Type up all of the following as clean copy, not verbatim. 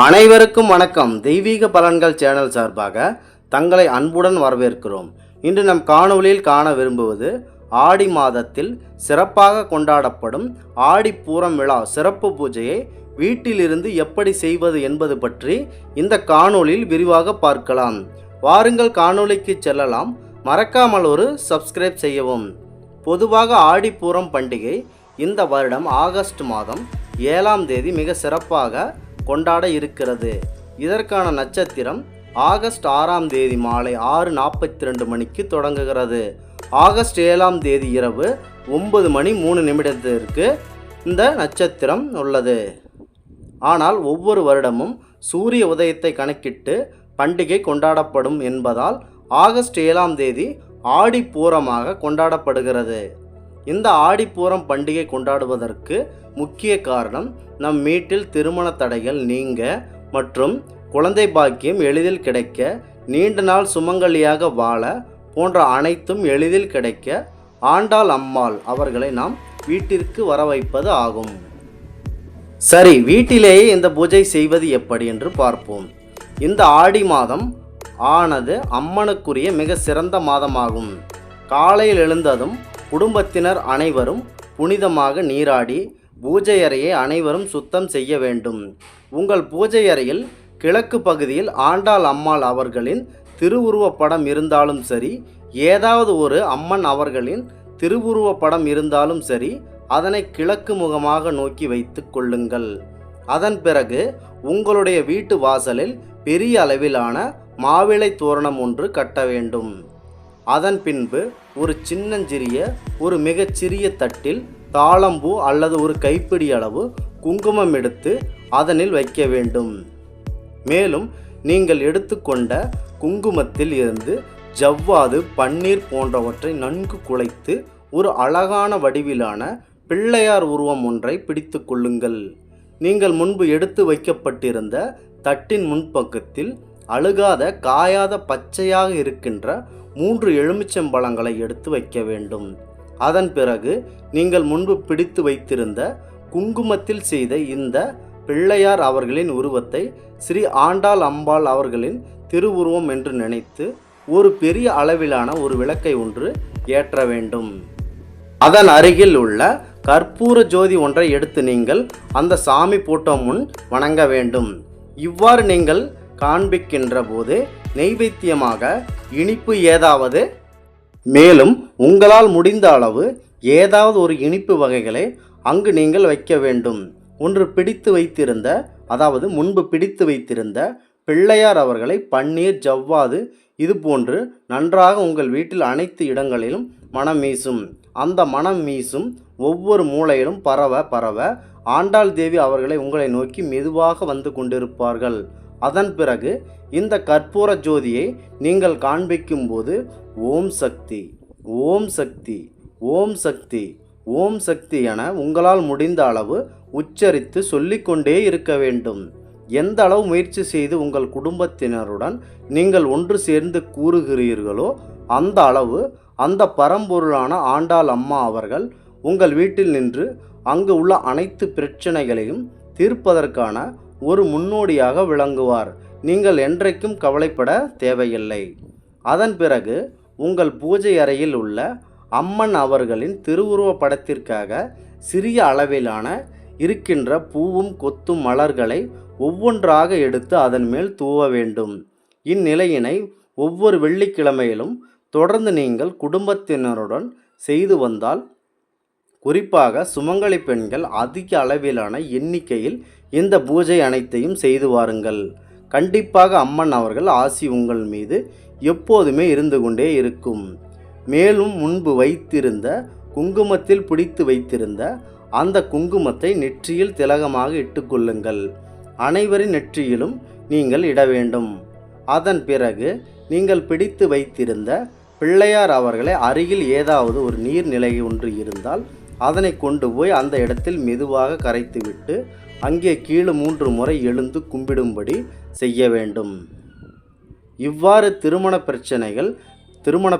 அனைவருக்கும் வணக்கம். தெய்வீக பலன்கள் சேனல் சார்பாக தங்களை அன்புடன் வரவேற்கிறோம். இன்று நம் காணொளியில் காண விரும்புவது ஆடி மாதத்தில் சிறப்பாக கொண்டாடப்படும் ஆடிப்பூரம் விழா சிறப்பு பூஜையை வீட்டிலிருந்து எப்படி செய்வது என்பது பற்றி இந்த காணொளியில் விரிவாக பார்க்கலாம். வாருங்கள் காணொளிக்கு செல்லலாம். மறக்காமல் ஒரு சப்ஸ்கிரைப் செய்யவும். பொதுவாக ஆடிப்பூரம் பண்டிகை இந்த வருடம் ஆகஸ்ட் மாதம் 7ஆம் தேதி மிக சிறப்பாக கொண்டாட இருக்கிறது. இதற்கான நட்சத்திரம் ஆகஸ்ட் 6ஆம் தேதி மாலை 6:42 மணிக்கு தொடங்குகிறது. ஆகஸ்ட் 7ஆம் தேதி இரவு 9 மணி 3 நிமிடத்திற்கு இந்த நட்சத்திரம் உள்ளது. ஆனால் ஒவ்வொரு வருடமும் சூரிய உதயத்தை கணக்கிட்டு பண்டிகை கொண்டாடப்படும் என்பதால் ஆகஸ்ட் 7ஆம் தேதி ஆடிப்பூரமாக கொண்டாடப்படுகிறது. இந்த ஆடிப்பூரம் பண்டிகை கொண்டாடுவதற்கு முக்கிய காரணம் நம் வீட்டில் திருமண தடைகள் நீங்க மற்றும் குழந்தை பாக்கியம் எளிதில் கிடைக்க, நீண்ட நாள் சுமங்கலியாக வாழ போன்ற அனைத்தும் எளிதில் கிடைக்க ஆண்டாள் அம்மாள் அவர்களை நாம் வீட்டிற்கு வர வைப்பது ஆகும். சரி, வீட்டிலேயே இந்த பூஜை செய்வது எப்படி என்று பார்ப்போம். இந்த ஆடி மாதம் ஆனது அம்மனுக்குரிய மிக சிறந்த மாதமாகும். காலையில் எழுந்ததும் குடும்பத்தினர் அனைவரும் புனிதமாக நீராடி பூஜை அறையை அனைவரும் சுத்தம் செய்ய வேண்டும். உங்கள் பூஜை அறையில் கிழக்கு பகுதியில் ஆண்டாள் அம்மாள் அவர்களின் திருவுருவப் படம் இருந்தாலும் சரி, ஏதாவது ஒரு அம்மன் அவர்களின் திருவுருவப் படம் இருந்தாலும் சரி, அதனை கிழக்கு முகமாக நோக்கி வைத்து கொள்ளுங்கள். அதன் பிறகு உங்களுடைய வீட்டு வாசலில் பெரிய அளவிலான மாவிளை தோரணம் ஒன்று கட்ட வேண்டும். அதன் பின்பு ஒரு சின்னஞ்சிறிய ஒரு மிகச்சிறிய தட்டில் தாளம்பூ அல்லது ஒரு கைப்பிடி அளவு குங்குமம் எடுத்து அதனில் வைக்க வேண்டும். மேலும் நீங்கள் எடுத்துக்கொண்ட குங்குமத்தில் இருந்து ஜவ்வாது, பன்னீர் போன்றவற்றை நன்கு குழைத்து ஒரு அழகான வடிவிலான பிள்ளையார் உருவம் ஒன்றை பிடித்து கொள்ளுங்கள். நீங்கள் முன்பு எடுத்து வைக்கப்பட்டிருந்த தட்டின் முன்பக்கத்தில் அழுகாத காயாத பச்சையாக இருக்கின்ற 3 எலுமிச்சம்பழங்களை எடுத்து வைக்க வேண்டும். அதன் பிறகு நீங்கள் முன்பு பிடித்து வைத்திருந்த குங்குமத்தில் செய்த இந்த பிள்ளையார் அவர்களின் உருவத்தை ஸ்ரீ ஆண்டாள் அம்பாள் அவர்களின் திருவுருவம் என்று நினைத்து ஒரு பெரிய அளவிலான ஒரு விளக்கை ஒன்று ஏற்ற வேண்டும். அதன் அருகில் உள்ள கற்பூர ஜோதி ஒன்றை எடுத்து நீங்கள் அந்த சாமி போட்டோ முன் வணங்க வேண்டும். இவ்வாறு நீங்கள் காண்பிக்கின்ற போது நெய்வேத்தியமாக இனிப்பு ஏதாவது, மேலும் உங்களால் முடிந்த அளவு ஏதாவது ஒரு இனிப்பு வகைகளை அங்கு நீங்கள் வைக்க வேண்டும். ஒன்று பிடித்து வைத்திருந்த, அதாவது முன்பு பிடித்து வைத்திருந்த பிள்ளையார் அவர்களை பன்னீர், ஜவ்வாது இது போன்று நன்றாக உங்கள் வீட்டில் அனைத்து இடங்களிலும் மனம் வீசும். அந்த மனம் வீசும் ஒவ்வொரு மூலையிலும் பரவ ஆண்டாள் தேவி அவர்களை உங்களை நோக்கி மெதுவாக வந்து கொண்டிருப்பார்கள். அதன் பிறகு இந்த கற்பூர ஜோதியை நீங்கள் காண்பிக்கும் போது ஓம் சக்தி, ஓம் சக்தி, ஓம் சக்தி, ஓம் சக்தி என உங்களால் முடிந்த அளவு உச்சரித்து சொல்லிக்கொண்டே இருக்க வேண்டும். எந்த அளவு முயற்சி செய்து உங்கள் குடும்பத்தினருடன் நீங்கள் ஒன்று சேர்ந்து கூறுகிறீர்களோ அந்த அளவு அந்த பரம்பொருளான ஆண்டாள் அம்மா அவர்கள் உங்கள் வீட்டில் நின்று அங்கு உள்ள அனைத்து பிரச்சனைகளையும் தீர்ப்பதற்கான ஒரு முன்னோடியாக விளங்குவார். நீங்கள் என்றைக்கும் கவலைப்பட தேவையில்லை. அதன் பிறகு உங்கள் பூஜை அறையில் உள்ள அம்மன் அவர்களின் திருவுருவ படத்திற்காக சிறிய அளவிலான இருக்கின்ற பூவும் கொத்தும் மலர்களை ஒவ்வொன்றாக எடுத்து அதன் மேல் தூவ வேண்டும். இந்நிலையினை ஒவ்வொரு வெள்ளிக்கிழமையிலும் தொடர்ந்து நீங்கள் குடும்பத்தினருடன் செய்து வந்தால், குறிப்பாக சுமங்கலி பெண்கள் அதிக அளவிலான எண்ணிக்கையில் இந்த பூஜை அனைத்தையும் செய்து வாருங்கள். கண்டிப்பாக அம்மன் அவர்கள் ஆசி உங்கள் மீது எப்போதுமே இருந்து கொண்டே இருக்கும். மேலும் முன்பு வைத்திருந்த குங்குமத்தில் பிடித்து வைத்திருந்த அந்த குங்குமத்தை நெற்றியில் திலகமாக இட்டுக்கொள்ளுங்கள். அனைவரின் நெற்றியிலும் நீங்கள் இட வேண்டும். அதன் பிறகு நீங்கள் பிடித்து வைத்திருந்த பிள்ளையார் அவர்களை அருகில் ஏதாவது ஒரு நீர்நிலை ஒன்று இருந்தால் அதனை கொண்டு போய் அந்த இடத்தில் மெதுவாக கரைத்துவிட்டு அங்கே கீழே 3 முறை எழுந்து கும்பிடும்படி செய்ய வேண்டும். இவ்வாறு திருமண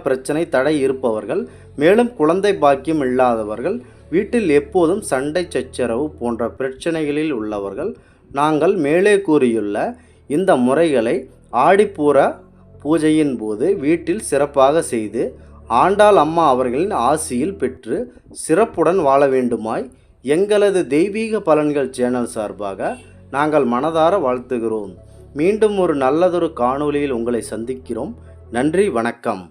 பிரச்சனை தடை இருப்பவர்கள், மேலும் குழந்தை பாக்கியம் இல்லாதவர்கள், வீட்டில் எப்போதும் சண்டை சச்சரவு போன்ற பிரச்சனைகளில் உள்ளவர்கள் நாங்கள் மேலே கூறியுள்ள இந்த முறைகளை ஆடிப்பூர பூஜையின் போது வீட்டில் சிறப்பாக செய்து ஆண்டாள் அம்மா அவர்களின் ஆசியில் பெற்று சிறப்புடன் வாழ வேண்டுமாய் எங்களது தெய்வீக பலன்கள் சேனல் சார்பாக நாங்கள் மனதார வாழ்த்துகிறோம். மீண்டும் ஒரு நல்லதொரு காணொளியில் உங்களை சந்திக்கிறோம். நன்றி, வணக்கம்.